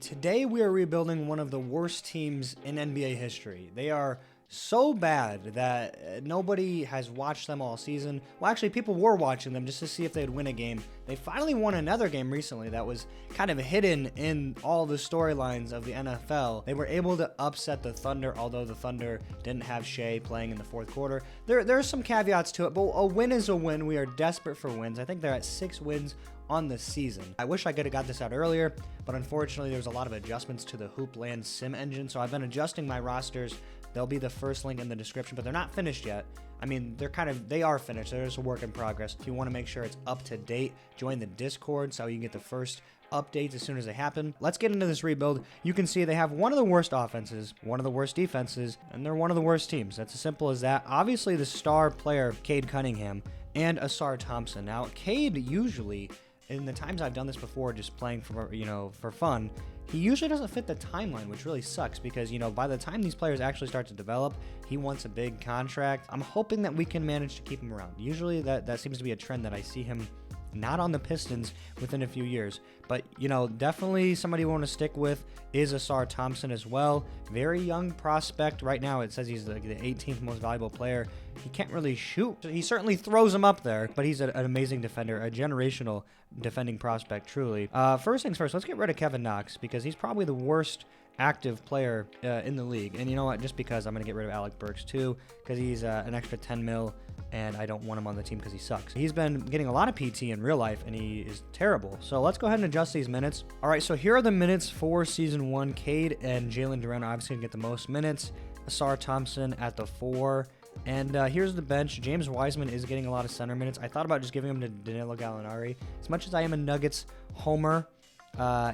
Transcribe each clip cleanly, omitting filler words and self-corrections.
Today we are rebuilding one of the worst teams in NBA history. They are so bad that nobody has watched them all season. Well, actually, people were watching them just to see if they'd win a game. They finally won another game recently that was kind of hidden in all the storylines of the NFL. They were able to upset the Thunder, although the Thunder didn't have Shea playing in the fourth quarter. There are some caveats to it, but a win is a win. We are desperate for wins. I think they're at 6 wins on the season. I wish I could have got this out earlier, but unfortunately there's a lot of adjustments to the Hoopland sim engine, so I've been adjusting my rosters. They'll be the first link in the description, but they're not finished yet. I mean, they are finished. They're just a work in progress. If you want to make sure it's up to date, join the Discord so you can get the first updates as soon as they happen. Let's get into this rebuild. You can see they have one of the worst offenses, one of the worst defenses, and they're one of the worst teams. That's as simple as that. Obviously, the star player, Cade Cunningham, and Asar Thompson. Now, Cade usually, in the times I've done this before, just playing for fun, he usually doesn't fit the timeline, which really sucks because, by the time these players actually start to develop, he wants a big contract. I'm hoping that we can manage to keep him around. Usually that seems to be a trend that I see him not on the Pistons within a few years. But, definitely somebody you want to stick with is Asar Thompson as well. Very young prospect. Right now it says he's the 18th most valuable player. He can't really shoot. He certainly throws him up there, but he's an amazing defender, a generational defending prospect, truly. First things first, let's get rid of Kevin Knox because he's probably the worst active player in the league. And you know what? Just because I'm going to get rid of Alec Burks too, because he's an extra 10 mil. And I don't want him on the team because he sucks. He's been getting a lot of PT in real life, and he is terrible. So let's go ahead and adjust these minutes. All right, so here are the minutes for Season 1. Cade and Jalen Duren are obviously going to get the most minutes. Asar Thompson at the 4. And here's the bench. James Wiseman is getting a lot of center minutes. I thought about just giving him to Danilo Gallinari. As much as I am a Nuggets homer,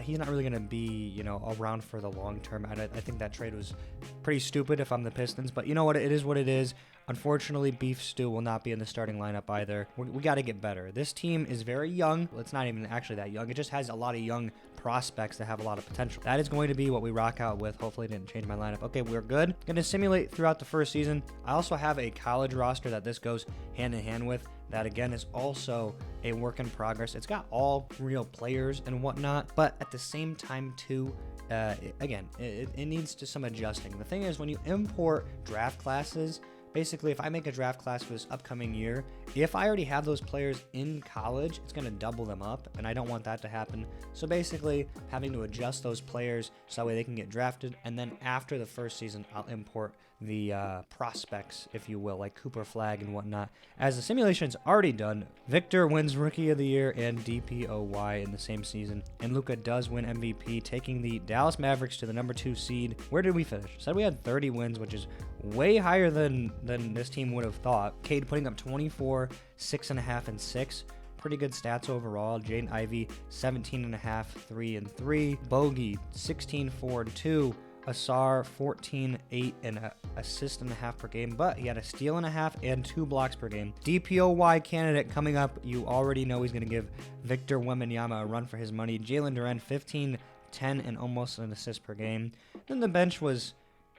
he's not really going to be, around for the long term. I think that trade was pretty stupid if I'm the Pistons. But you know what? It is what it is. Unfortunately, Beef Stew will not be in the starting lineup either. We got to get better. This team is very young. Well, it's not even actually that young. It just has a lot of young prospects that have a lot of potential. That is going to be what we rock out with. Hopefully, I didn't change my lineup. Okay, we're good. Going to simulate throughout the first season. I also have a college roster that this goes hand in hand with. That, again, is also a work in progress. It's got all real players and whatnot, but at the same time, too, it needs to some adjusting. The thing is, when you import draft classes, basically, if I make a draft class for this upcoming year, if I already have those players in college, it's going to double them up, and I don't want that to happen. So basically, having to adjust those players so that way they can get drafted, and then after the first season, I'll import the prospects, if you will, like Cooper Flag and whatnot. As the simulation's already done, Victor wins Rookie of the Year and DPOY in the same season, and Luka does win MVP, taking the Dallas Mavericks to the number 2 seed. Where did we finish? Said we had 30 wins, which is way higher than this team would have thought. Cade putting up 24, 6.5, and 6. Pretty good stats overall. Jaden Ivey, 17.5, 3 and 3. Bogey, 16, 4 and 2. Asar, 14, 8, and an assist and a half per game, but he had a steal and a half and 2 blocks per game. DPOY candidate coming up. You already know he's going to give Victor Wembanyama a run for his money. Jalen Duren, 15, 10, and almost an assist per game. Then the bench was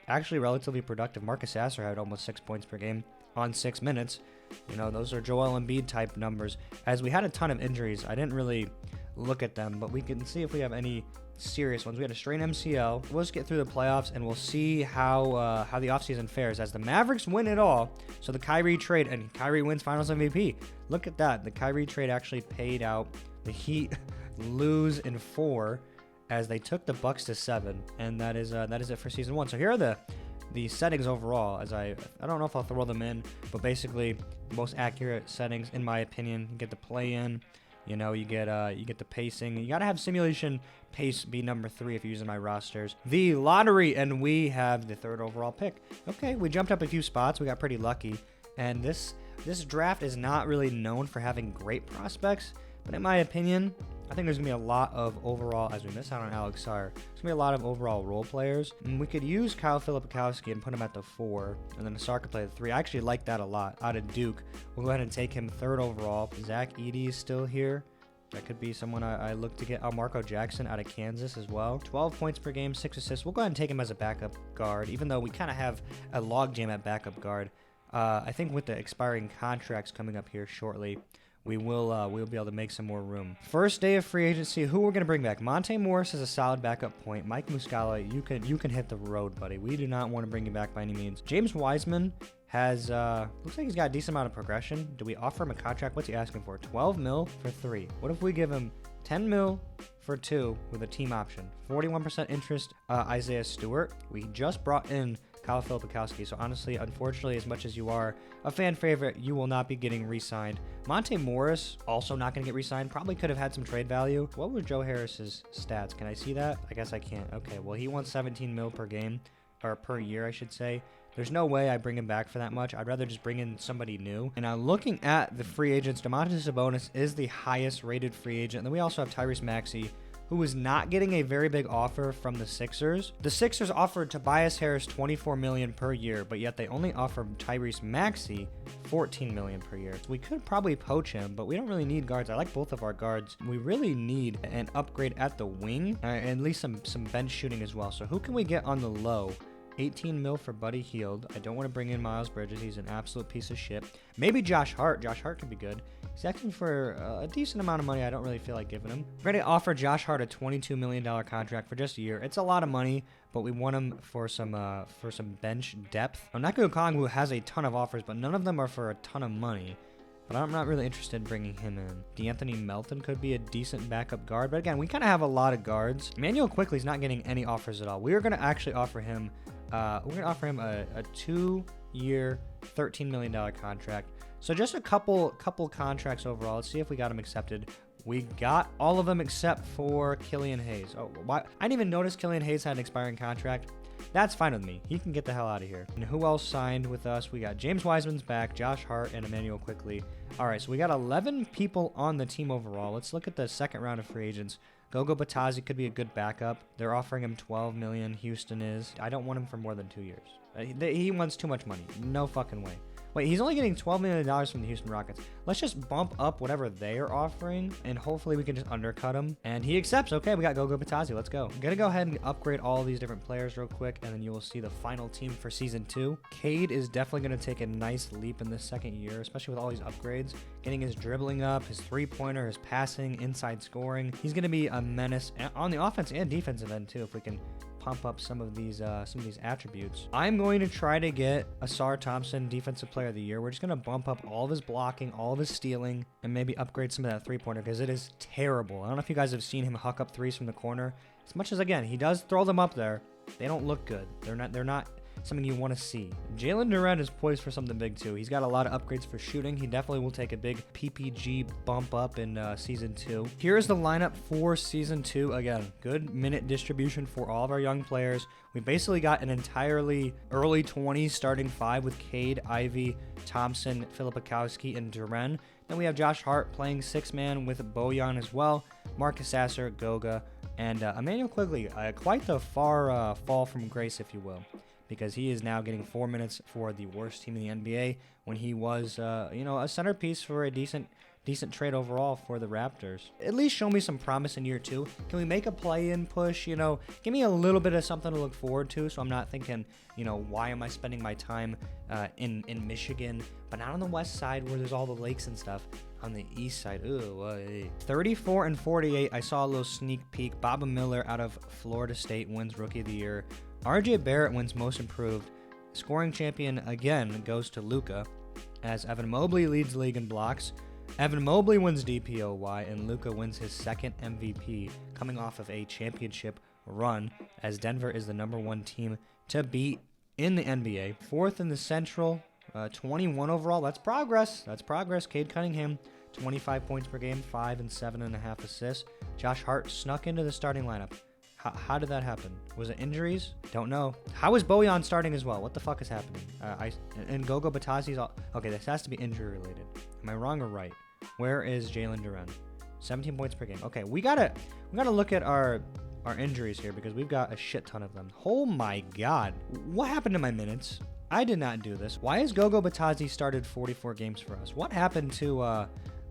actually relatively productive. Marcus Sasser had almost 6 points per game on 6 minutes. Those are Joel Embiid type numbers. As we had a ton of injuries, I didn't really look at them, but we can see if we have any serious ones. We had a strained MCL. We'll just get through the playoffs, and we'll see how the offseason fares as the Mavericks win it all. So the Kyrie trade, and Kyrie wins Finals MVP. Look at that. The Kyrie trade actually paid out. The Heat lose in 4 as they took the Bucks to 7, and that is it for season 1. So here are the settings overall. As I don't know if I'll throw them in, but basically most accurate settings in my opinion. You get the play in. You get the pacing. You got to have simulation pace be number 3 if you're using my rosters. The lottery, and we have the 3rd overall pick. Okay, we jumped up a few spots. We got pretty lucky. And this draft is not really known for having great prospects, but in my opinion, I think there's going to be a lot of overall, as we miss out on Alex Sarr, there's going to be a lot of overall role players. And we could use Kyle Filipowski and put him at the 4, and then Sarr could play the 3. I actually like that a lot. Out of Duke, we'll go ahead and take him 3rd overall. Zach Edey is still here. That could be someone I look to get. Marco Jackson out of Kansas as well. 12 points per game, 6 assists. We'll go ahead and take him as a backup guard, even though we kind of have a logjam at backup guard. I think with the expiring contracts coming up here shortly, we'll be able to make some more room. First day of free agency, who we're gonna bring back? Monte Morris is a solid backup point. Mike Muscala, you can hit the road, buddy. We do not want to bring you back by any means. James Wiseman has looks like he's got a decent amount of progression. Do we offer him a contract? What's he asking for? 12 mil for 3. What if we give him 10 mil for 2 with a team option? 41% interest. Isaiah Stewart. We just brought in Kyle Filipowski. So honestly, unfortunately, as much as you are a fan favorite, you will not be getting re-signed. Monte Morris, also not going to get re-signed. Probably could have had some trade value. What were Joe Harris's stats? Can I see that? I guess I can't. Okay, well, he wants 17 mil per game, or per year, I should say. There's no way I bring him back for that much. I'd rather just bring in somebody new. And now looking at the free agents, Domantas Sabonis is the highest rated free agent. And then we also have Tyrese Maxey, who is not getting a very big offer from the Sixers. The Sixers offered Tobias Harris $24 million per year, but yet they only offered Tyrese Maxey $14 million per year. So we could probably poach him, but we don't really need guards. I like both of our guards. We really need an upgrade at the wing, and at least some bench shooting as well. So who can we get on the low? 18 mil for Buddy Hield. I don't want to bring in Miles Bridges. He's an absolute piece of shit. Maybe Josh Hart. Josh Hart could be good. He's asking for a decent amount of money. I don't really feel like giving him. We're going to offer Josh Hart a $22 million contract for just a year. It's a lot of money, but we want him for some bench depth. I'm not going to Kongwu has a ton of offers, but none of them are for a ton of money. But I'm not really interested in bringing him in. D'Anthony Melton could be a decent backup guard. But again, we kind of have a lot of guards. Emmanuel Quickley's not getting any offers at all. We are going to actually offer him a 2-year, $13 million contract. So just a couple contracts overall. Let's see if we got him accepted. We got all of them except for Killian Hayes. Oh, why? I didn't even notice Killian Hayes had an expiring contract. That's fine with me. He can get the hell out of here. And who else signed with us? We got James Wiseman's back, Josh Hart, and Emmanuel Quickley. All right, so we got 11 people on the team overall. Let's look at the second round of free agents. Gogo Batazzi could be a good backup. They're offering him $12 million. Houston is. I don't want him for more than 2 years. He wants too much money. No fucking way. Wait, he's only getting $12 million from the Houston Rockets. Let's just bump up whatever they're offering, and hopefully we can just undercut him. And he accepts. Okay, we got Gogo Batazzi. Let's go. I'm going to go ahead and upgrade all these different players real quick, and then you will see the final team for Season 2. Cade is definitely going to take a nice leap in this second year, especially with all these upgrades. Getting his dribbling up, his three-pointer, his passing, inside scoring. He's going to be a menace on the offense and defensive end, too, if we can pump up some of these attributes. I'm going to try to get Asar Thompson Defensive Player of the Year. We're just going to bump up all of his blocking, all of his stealing, and maybe upgrade some of that three-pointer because it is terrible. I don't know if you guys have seen him huck up threes from the corner. As much as, again, he does throw them up there, they don't look good. They're not something you want to see. Jalen Duren is poised for something big too. He's got a lot of upgrades for shooting. He definitely will take a big PPG bump up in Season 2. Here's the lineup for Season 2. Again, good minute distribution for all of our young players. We basically got an entirely early 20s starting 5 with Cade, Ivy, Thompson, Filipowski, and Duren. Then we have Josh Hart playing 6-man with Bojan as well, Marcus Sasser, Goga, and Emmanuel Quickley. Quite the far fall from grace, if you will, because he is now getting 4 minutes for the worst team in the NBA when he was, a centerpiece for a decent trade overall for the Raptors. At least show me some promise in year 2. Can we make a play-in push? Give me a little bit of something to look forward to, so I'm not thinking, why am I spending my time in Michigan, but not on the west side where there's all the lakes and stuff. On the east side, 34 and 48. I saw a little sneak peek. Baba Miller out of Florida State wins Rookie of the Year. RJ Barrett wins Most Improved. Scoring champion again goes to Luka, as Evan Mobley leads the league in blocks. Evan Mobley wins DPOY, and Luka wins his second MVP, coming off of a championship run, as Denver is the #1 team to beat in the NBA. 4th in the Central, 21 overall. That's progress. Cade Cunningham, 25 points per game, 5 and 7.5 assists. Josh Hart snuck into the starting lineup. How did that happen? Was it injuries? Don't know. How is Bojan starting as well? What the fuck is happening? And Gogo Batazzi's all... Okay, this has to be injury related. Am I wrong or right? Where is Jalen Duren? 17 points per game. Okay, we gotta look at our injuries here because we've got a shit ton of them. Oh my god. What happened to my minutes? I did not do this. Why has Gogo Batazzi started 44 games for us? What happened to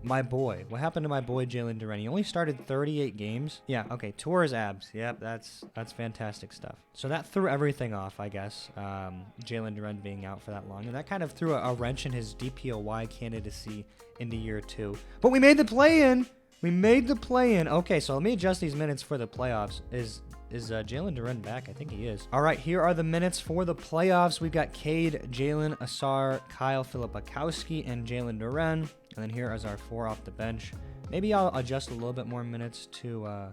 My boy. What happened to my boy Jalen Duren? He only started 38 games. Yeah, okay. Tore his abs. Yep, that's fantastic stuff. So that threw everything off, I guess. Jalen Duren being out for that long. And that kind of threw a wrench in his DPOY candidacy into year 2. But we made the play-in. We made the play-in. Okay, so let me adjust these minutes for the playoffs. Is Jalen Duren back? I think he is. All right, here are the minutes for the playoffs. We've got Cade, Jalen, Asar, Kyle Filipakowski, and Jalen Duren. And then here is our 4 off the bench. Maybe I'll adjust a little bit more minutes to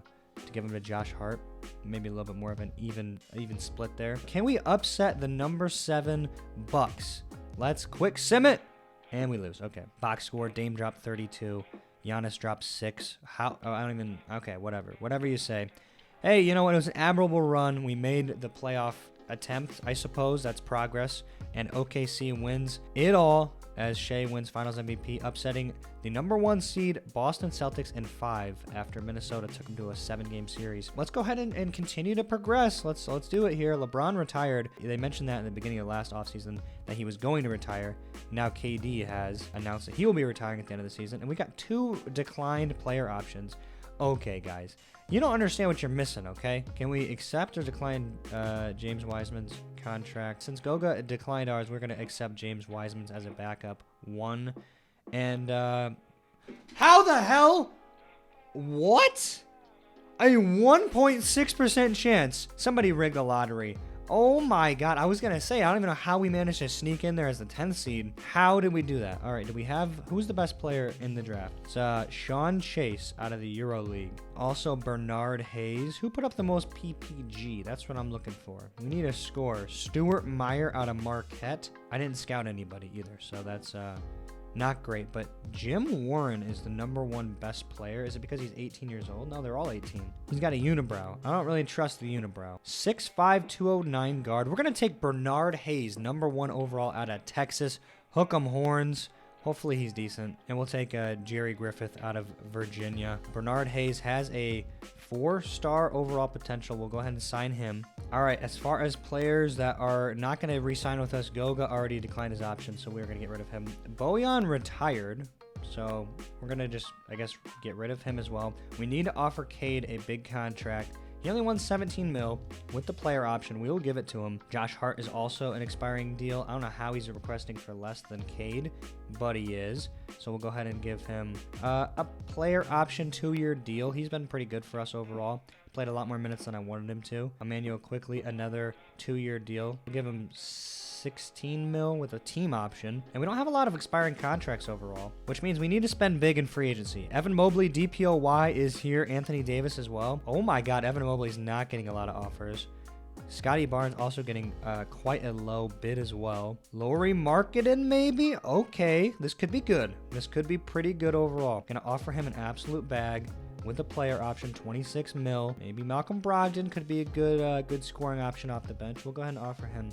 give him to Josh Hart. Maybe a little bit more of an even split there. Can we upset the number 7 Bucks? Let's quick sim it. And we lose. Okay. Box score, Dame dropped 32. Giannis dropped 6. How? Oh, I don't even... Okay, whatever. Whatever you say. Hey, you know what? It was an admirable run. We made the playoff attempt, I suppose. That's progress. And OKC wins it all as Shea wins Finals MVP, upsetting the number 1 seed Boston Celtics in 5 after Minnesota took them to a 7-game series. Let's go ahead and continue to progress. Let's do it here. LeBron retired. They mentioned that in the beginning of last offseason that he was going to retire. Now KD has announced that he will be retiring at the end of the season. And we got 2 declined player options. Okay, guys. You don't understand what you're missing, okay? Can we accept or decline James Wiseman's contract? Since Goga declined ours, we're going to accept James Wiseman's as a backup 1. And how the hell? What? A 1.6% chance. Somebody rigged the lottery. Oh my god, I was going to say, I don't even know how we managed to sneak in there as the 10th seed. How did we do that? All right, do we have... Who's the best player in the draft? It's Sean Chase out of the Euro League. Also, Bernard Hayes. Who put up the most PPG? That's what I'm looking for. We need a score. Stuart Meyer out of Marquette. I didn't scout anybody either, so that's... not great, but Jim Warren is the number 1 best player. Is it because he's 18 years old? No, they're all 18. He's got a unibrow. I don't really trust the unibrow. 6'5", 209 guard. We're going to take Bernard Hayes, number 1 overall out of Texas. Hook 'em horns. Hopefully he's decent. And we'll take Jerry Griffith out of Virginia. Bernard Hayes has a 4-star overall potential. We'll go ahead and sign him. All right, as far as players that are not going to re-sign with us, Goga already declined his option, so we're going to get rid of him. Bojan retired, so we're going to just, I guess, get rid of him as well. We need to offer Cade a big contract. He only won 17 mil with the player option. We will give it to him. Josh Hart is also an expiring deal. I don't know how he's requesting for less than Cade, but he is. So we'll go ahead and give him a player option 2-year deal. He's been pretty good for us overall. Played a lot more minutes than I wanted him to. Emmanuel quickly, another 2-year deal. We'll give him 16 mil with a team option. And we don't have a lot of expiring contracts overall, which means we need to spend big in free agency. Evan Mobley, DPOY is here. Anthony Davis as well. Oh my God, Evan Mobley's not getting a lot of offers. Scotty Barnes also getting quite a low bid as well. Lauri Markkanen maybe? Okay, this could be good. This could be pretty good overall. Gonna offer him an absolute bag with a player option, 26 mil. Maybe Malcolm Brogdon could be a good scoring option off the bench. We'll go ahead and offer him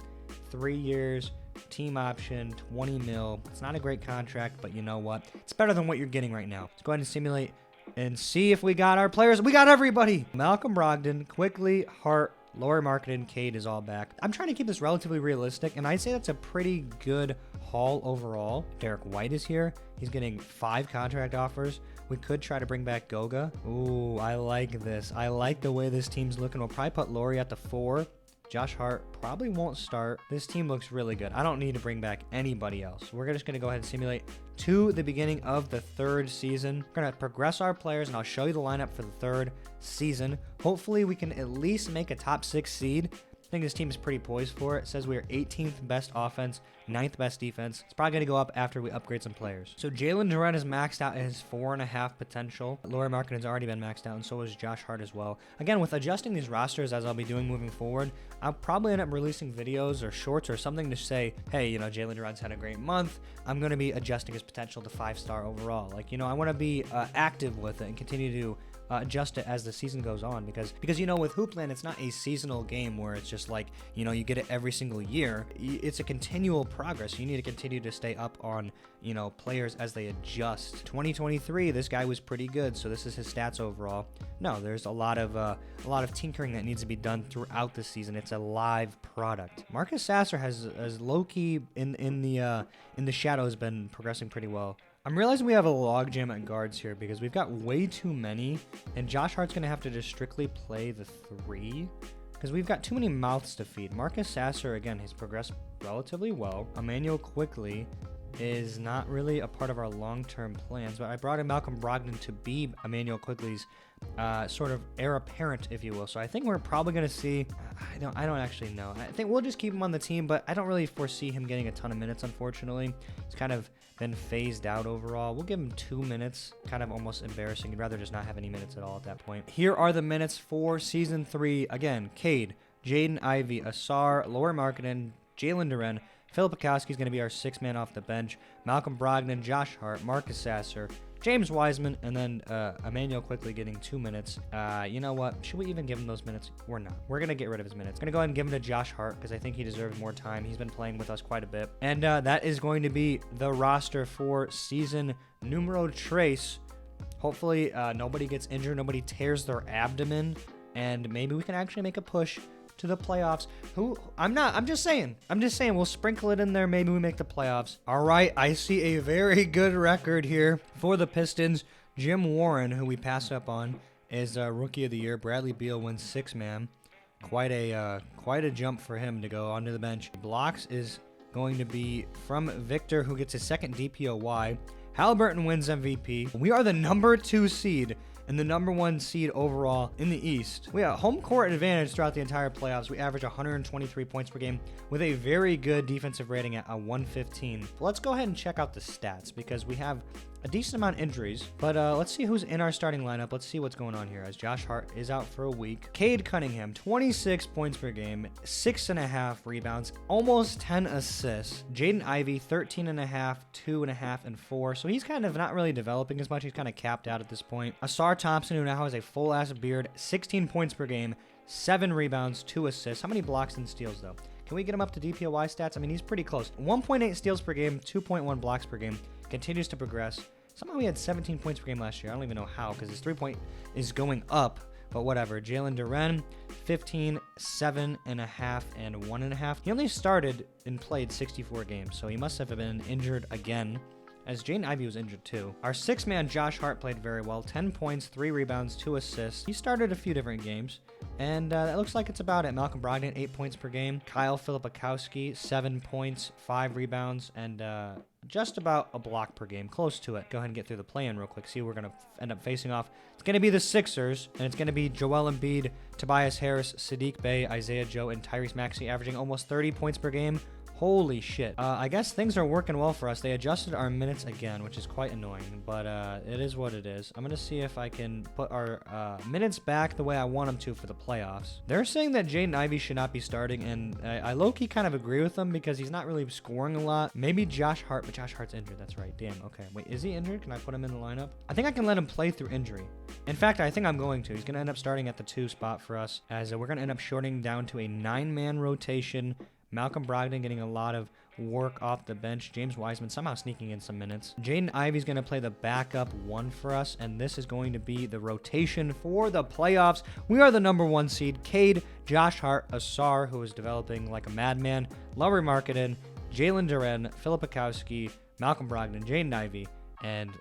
3 years, team option, 20 mil. It's not a great contract, but you know what? It's better than what you're getting right now. Let's go ahead and simulate and see if we got our players. We got everybody. Malcolm Brogdon, quickly, Hart, Lauri Markkanen, Cade is all back. I'm trying to keep this relatively realistic, and I'd say that's a pretty good haul overall. Derek White is here. He's getting 5 contract offers. We could try to bring back Goga. Ooh, I like this. I like the way this team's looking. We'll probably put Lauri at the 4. Josh Hart probably won't start. This team looks really good. I don't need to bring back anybody else. We're just going to go ahead and simulate to the beginning of the 3rd season. We're going to progress our players, and I'll show you the lineup for the 3rd season. Hopefully, we can at least make a top 6 seed. I think this team is pretty poised for it. It says we are 18th best offense, 9th best defense. It's probably going to go up after we upgrade some players. So Jalen Duren is maxed out at his 4.5 potential. Lauri Markkanen's already been maxed out, and so is Josh Hart as well. Again, with adjusting these rosters as I'll be doing moving forward, I'll probably end up releasing videos or shorts or something to say, hey, you know, Jalen Duren's had a great month. I'm going to be adjusting his potential to 5-star overall. Like, you know, I want to be active with it and continue to adjust it as the season goes on, because you know, with Hoopland, it's not a seasonal game where it's just like, you know, you get it every single year. It's a continual progress. You need to continue to stay up on, you know, players as they adjust. 2023, this guy was pretty good, so this is his stats overall. No, there's a lot of tinkering that needs to be done throughout the season. It's a live product. Marcus Sasser has low-key in the shadows been progressing pretty well. I'm realizing we have a logjam at guards here because we've got way too many, and Josh Hart's going to have to just strictly play the 3 because we've got too many mouths to feed. Marcus Sasser, again, he's progressed relatively well. Emmanuel Quickly is not really a part of our long-term plans, but I brought in Malcolm Brogdon to be Emmanuel Quickly's sort of heir apparent, if you will. So I think we're probably going to see, I don't actually know. I think we'll just keep him on the team, but I don't really foresee him getting a ton of minutes, unfortunately. He's kind of been phased out overall. We'll give him 2 minutes. Kind of almost embarrassing. You'd rather just not have any minutes at all at that point. Here are the minutes for Season 3. Again, Cade, Jaden Ivey, Asar, Lauri Markkanen, Jalen Duren, Philip Bukowski's going to be our 6th man off the bench. Malcolm Brogdon, Josh Hart, Marcus Sasser, James Wiseman, and then Emmanuel Quickly getting 2 minutes. You know what? Should we even give him those minutes? We're not. We're going to get rid of his minutes. Going to go ahead and give him to Josh Hart because I think he deserves more time. He's been playing with us quite a bit. And that is going to be the roster for season numero tres. Hopefully nobody gets injured. Nobody tears their abdomen. And maybe we can actually make a push to the playoffs. I'm just saying we'll sprinkle it in there. Maybe we make the playoffs. All right, I see a very good record here for the Pistons. Jim Warren, who we passed up on, is rookie of the year. Bradley Beal wins 6 man. Quite a jump for him to go onto the bench. Blocks is going to be from Victor, who gets his 2nd DPOY. Halliburton wins MVP. We are the number 2 seed and the number 1 seed overall in the East. We have home court advantage throughout the entire playoffs. We average 123 points per game with a very good defensive rating at a 115. But let's go ahead and check out the stats because we have a decent amount of injuries. But let's see who's in our starting lineup. Let's see what's going on here as Josh Hart is out for a week. Cade Cunningham, 26 points per game, 6.5 rebounds, almost 10 assists. Jaden Ivey, 13.5, 2.5, and 4. So he's kind of not really developing as much. He's kind of capped out at this point. Asar Thompson, who now has a full-ass beard, 16 points per game, 7 rebounds, 2 assists. How many blocks and steals, though? Can we get him up to DPOY stats? I mean, he's pretty close. 1.8 steals per game, 2.1 blocks per game. Continues to progress. Somehow he had 17 points per game last year. I don't even know how because his 3-point is going up, but whatever. Jalen Duren, 15, 7.5, and 1.5. He only started and played 64 games, so he must have been injured again, as Jaden Ivey was injured too. Our 6th man, Josh Hart, played very well. 10 points, 3 rebounds, 2 assists. He started a few different games, and that looks like it's about it. Malcolm Brogdon, 8 points per game. Kyle Filipakowski, 7 points, 5 rebounds, and just about a block per game. Close to it. Go ahead and get through the play-in real quick. See who we're going to end up facing off. It's going to be the Sixers, and it's going to be Joel Embiid, Tobias Harris, Sadiq Bey, Isaiah Joe, and Tyrese Maxey averaging almost 30 points per game. Holy shit. I guess things are working well for us. They adjusted our minutes again, which is quite annoying, but it is what it is. I'm going to see if I can put our minutes back the way I want them to for the playoffs. They're saying that Jaden Ivey should not be starting, and I low-key kind of agree with them because he's not really scoring a lot. Maybe Josh Hart, but Josh Hart's injured. That's right. Damn. Okay. Wait, is he injured? Can I put him in the lineup? I think I can let him play through injury. In fact, I think I'm going to. He's going to end up starting at the 2 spot for us, as we're going to end up shorting down to a 9-man rotation. Malcolm Brogdon getting a lot of work off the bench. James Wiseman somehow sneaking in some minutes. Jaden Ivey's going to play the backup 1 for us, and this is going to be the rotation for the playoffs. We are the number 1 seed. Cade, Josh Hart, Asar, who is developing like a madman, Lauri Markkanen, Jalen Duren, Filipakowski, Malcolm Brogdon, Jaden Ivey, and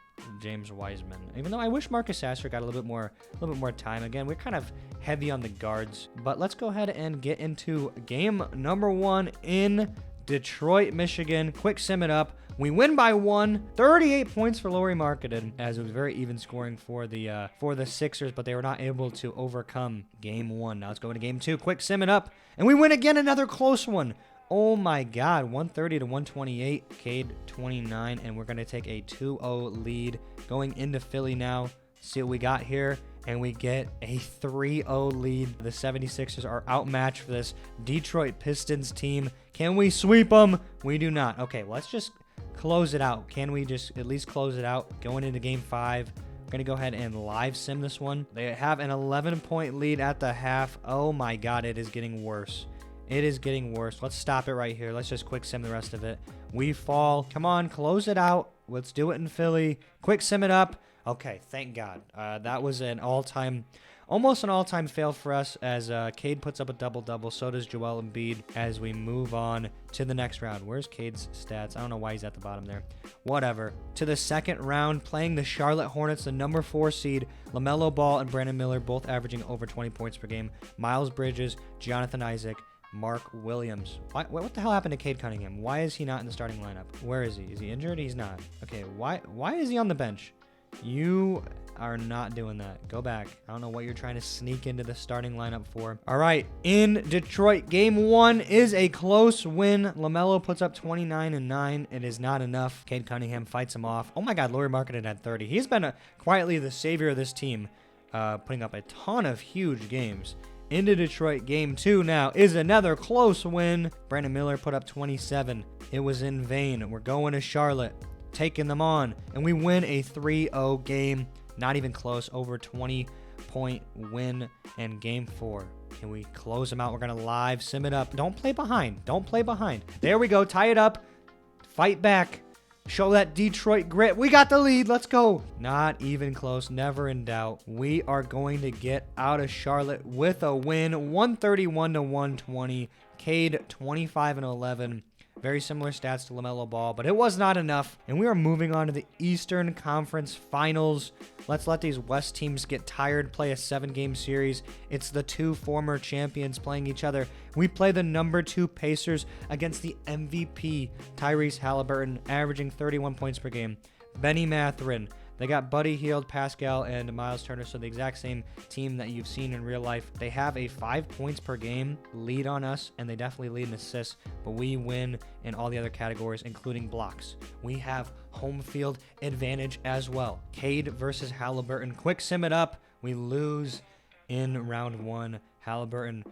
James Wiseman. Even though I wish Marcus Sasser got a little bit more time. Again, we're kind of heavy on the guards, but let's go ahead and get into game number 1 in Detroit, Michigan. Quick sim it up. We win by 1. 38 points for Lauri Markkanen, as it was very even scoring for the Sixers, but they were not able to overcome game 1. Now let's go into game 2. Quick sim it up, and we win again. Another close one. Oh my God, 130 to 128, Cade 29, and we're going to take a 2-0 lead going into Philly now. See what we got here, and we get a 3-0 lead. The 76ers are outmatched for this Detroit Pistons team. Can we sweep them? We do not. Okay, let's just close it out. Can we just at least close it out going into game 5? We're going to go ahead and live sim this one. They have an 11-point lead at the half. Oh my God, it is getting worse. It is getting worse. Let's stop it right here. Let's just quick sim the rest of it. We fall. Come on, close it out. Let's do it in Philly. Quick sim it up. Okay, thank God. That was an all-time Almost an all-time fail for us as Cade puts up a double-double. So does Joel Embiid as we move on to the next round. Where's Cade's stats? I don't know why he's at the bottom there. Whatever. To the second round, playing the Charlotte Hornets, the number 4 seed. LaMelo Ball and Brandon Miller both averaging over 20 points per game. Miles Bridges, Jonathan Isaac, Mark Williams. What the hell happened to Cade Cunningham? Why is he not in the starting lineup? Where is he? Is he injured? He's not. Okay, why is he on the bench? You are not doing that. Go back. I don't know what you're trying to sneak into the starting lineup for. All right, in Detroit, game 1 is a close win. LaMelo puts up 29 and 9. It is not enough. Cade Cunningham fights him off. Oh my God, Lauri Markkanen had 30. He's been quietly the savior of this team, putting up a ton of huge games. Into Detroit, game 2 now is another close win. Brandon Miller put up 27. It was in vain. We're going to Charlotte, taking them on, and we win a 3-0 game. Not even close. Over 20-point win in game 4. Can we close them out? We're going to live sim it up. Don't play behind. Don't play behind. There we go. Tie it up. Fight back. Show that Detroit grit. We got the lead. Let's go. Not even close. Never in doubt. We are going to get out of Charlotte with a win. 131-120. Cade 25 and 11. Very similar stats to LaMelo Ball, but it was not enough. And we are moving on to the Eastern Conference Finals. Let's let these West teams get tired, play a 7-game series. It's the 2 former champions playing each other. We play the number 2 Pacers against the MVP, Tyrese Halliburton, averaging 31 points per game. Benny Mathurin. They got Buddy Hield, Pascal, and Miles Turner, so the exact same team that you've seen in real life. They have a 5 points per game lead on us, and they definitely lead in assists, but we win in all the other categories, including blocks. We have home field advantage as well. Cade versus Halliburton. Quick sim it up. We lose in round 1. Halliburton,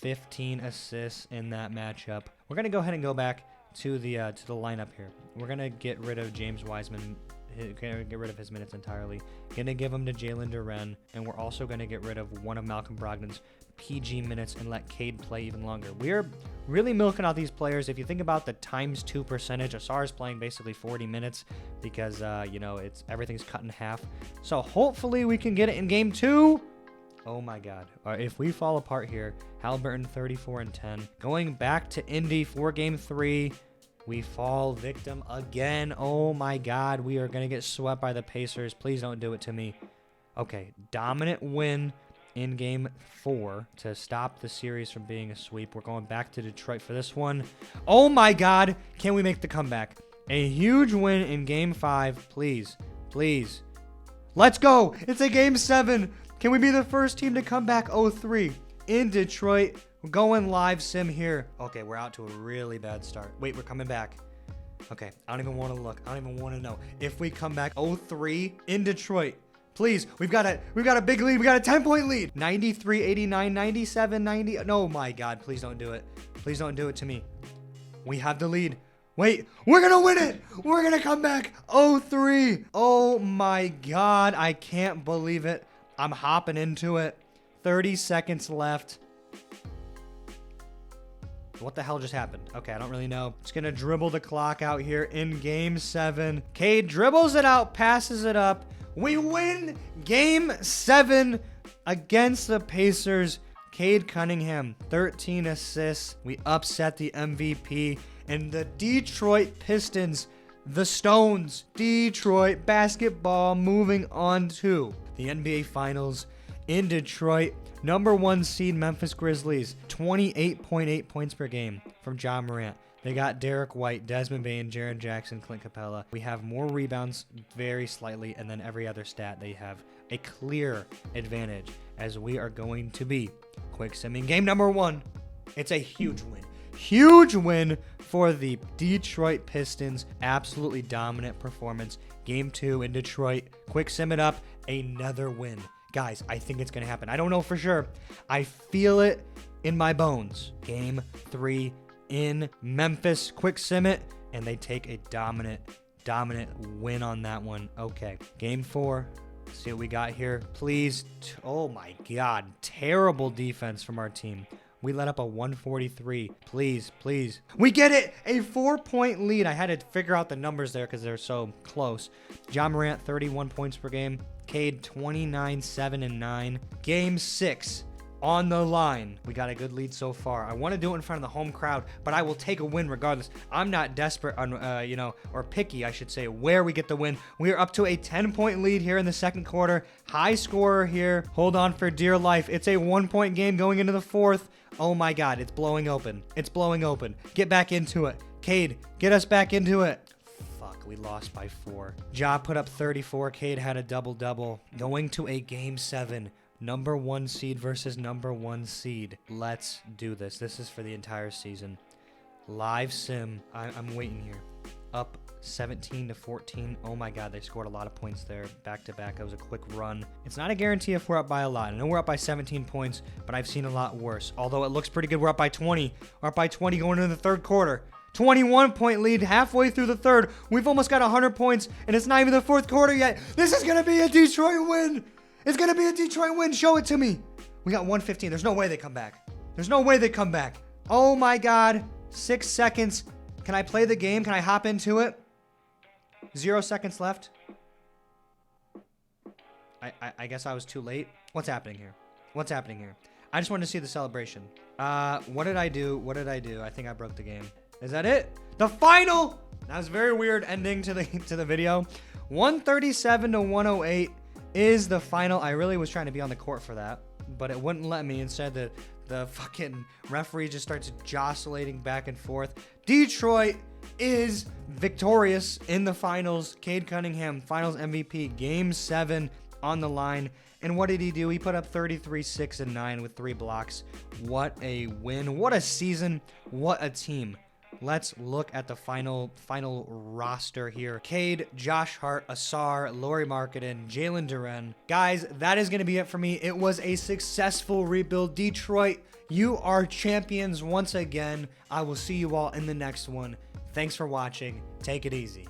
15 assists in that matchup. We're going to go ahead and go back to the lineup here. We're going to get rid of James Wiseman. Get rid of his minutes entirely. Gonna give them to Jalen Duren, and we're also gonna get rid of one of Malcolm Brogdon's PG minutes and let Cade play even longer. We're really milking out these players. If you think about the ×2 percentage, Asar is playing basically 40 minutes because everything's cut in half. So hopefully we can get it in game 2. Oh my God. If we fall apart here, Halliburton 34 and 10. Going back to Indy for game 3. We fall victim again. Oh my God. We are going to get swept by the Pacers. Please don't do it to me. Okay. Dominant win in game 4 to stop the series from being a sweep. We're going back to Detroit for this one. Oh my God. Can we make the comeback? A huge win in game 5. Please. Please. Let's go. It's a game 7. Can we be the first team to come back 0-3 in Detroit? We're going live sim here. Okay, we're out to a really bad start. Wait, we're coming back. Okay, I don't even want to look. I don't even want to know. If we come back 0-3 in Detroit, please, we've got a big lead. We got a 10-point lead. 93, 89, 97, 90. No, my God, please don't do it. Please don't do it to me. We have the lead. Wait, we're going to win it. We're going to come back 0-3. Oh my God, I can't believe it. I'm hopping into it. 30 seconds left. What the hell just happened? Okay, I don't really know. Just gonna dribble the clock out here in game 7. Cade dribbles it out, passes it up. We win game 7 against the Pacers. Cade Cunningham, 13 assists. We upset the MVP. And the Detroit Pistons, the Stones, Detroit basketball, moving on to the NBA Finals in Detroit. Number 1 seed Memphis Grizzlies, 28.8 points per game from Ja Morant. They got Derek White, Desmond Bane, Jaren Jackson, Clint Capella. We have more rebounds very slightly, and then every other stat they have a clear advantage as we are going to be quick simming game number 1. It's a huge win. Huge win for the Detroit Pistons. Absolutely dominant performance. Game 2 in Detroit. Quick sim it up. Another win. Guys, I think it's going to happen. I don't know for sure. I feel it in my bones. Game 3 in Memphis. Quick sim it. And they take a dominant win on that one. Okay. Game 4. Let's see what we got here. Please. Oh my God. Terrible defense from our team. We let up a 143. Please, please. We get it! A 4-point lead. I had to figure out the numbers there because they're so close. Ja Morant, 31 points per game. Cade 29, 7, and 9. Game 6 on the line. We got a good lead so far. I want to do it in front of the home crowd, but I will take a win regardless. I'm not desperate on, or picky, I should say, where we get the win. We are up to a 10-point lead here in the second quarter. High scorer here. Hold on for dear life. It's a 1-point game going into the fourth. Oh my God, it's blowing open. It's blowing open. Get back into it. Cade, get us back into it. Fuck, we lost by 4. Ja put up 34. Cade had a double-double. Going to a game 7. Number 1 seed versus number 1 seed. Let's do this. This is for the entire season. Live sim. I'm waiting here. Up 17-14. Oh my God, they scored a lot of points there. Back to back. That was a quick run. It's not a guarantee if we're up by a lot. I know we're up by 17 points, but I've seen a lot worse. Although it looks pretty good. We're up by 20. We're up by 20 going into the third quarter. 21-point lead halfway through the third. We've almost got 100 points, and it's not even the fourth quarter yet. This is going to be a Detroit win. It's going to be a Detroit win. Show it to me. We got 115. There's no way they come back. There's no way they come back. Oh my God. 6 seconds. Can I play the game? Can I hop into it? 0 seconds left. I guess I was too late. What's happening here? What's happening here? I just wanted to see the celebration. What did I do? What did I do? I think I broke the game. Is that it? The final. That was a very weird ending to the video. 137-108 is the final. I really was trying to be on the court for that, but it wouldn't let me. Instead, the fucking referee just starts jostling back and forth. Detroit is victorious in the finals. Cade Cunningham, finals MVP, game 7 on the line. And what did he do? He put up 33, 6, and 9 with 3 blocks. What a win. What a season. What a team. Let's look at the final roster here. Cade, Josh Hart, Asar, Lauri Markkanen, Jalen Duren. Guys, that is going to be it for me. It was a successful rebuild. Detroit, you are champions once again. I will see you all in the next one. Thanks for watching. Take it easy.